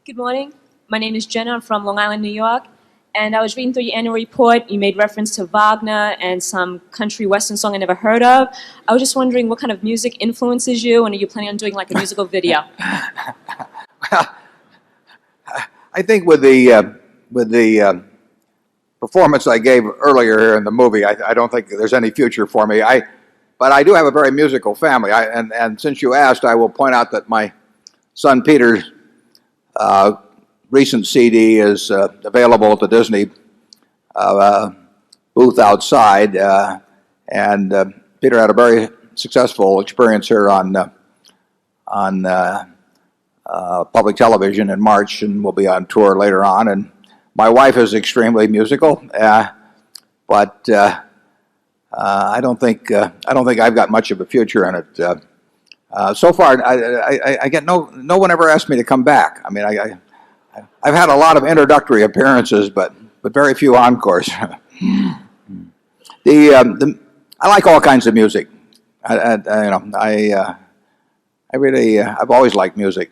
Good morning. My name is Jenna. I'm from Long Island, New York. And I was reading through your annual report. You made reference to Wagner and some country western song I never heard of. I was just wondering what kind of music influences you, and are you planning on doing like a musical video? Well, I think with the performance I gave earlier here in the movie, I don't think there's any future for me. But I do have a very musical family. And since you asked, I will point out that my son Peter's recent CD is available at the Disney booth outside, and Peter had a very successful experience here on public television in March, and will be on tour later on. And my wife is extremely musical, but I don't think I've got much of a future in it. So far, I get no one ever asked me to come back. I mean, I've had a lot of introductory appearances, but very few encores. I like all kinds of music. I've always liked music.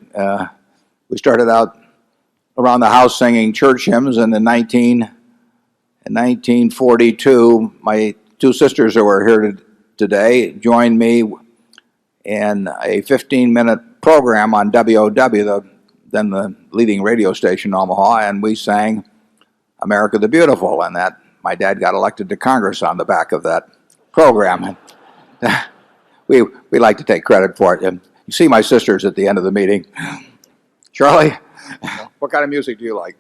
We started out around the house singing church hymns, and in 1942, my two sisters who are here today joined me in a 15-minute program on WOW, then the leading radio station in Omaha, and we sang America the Beautiful, and that my dad got elected to Congress on the back of that program. We like to take credit for it. And you see my sisters at the end of the meeting. Charlie, what kind of music do you like?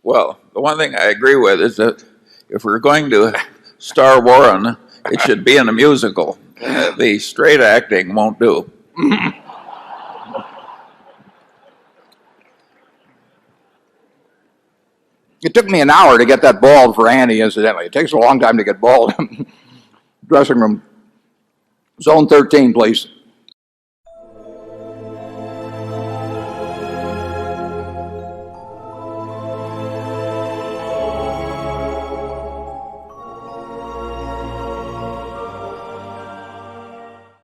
Well, the one thing I agree with is that if we're going to star Warren, it should be in a musical. The straight acting won't do. It took me an hour to get that bald for Annie, incidentally. It takes a long time to get bald. Dressing room. Zone 13, please.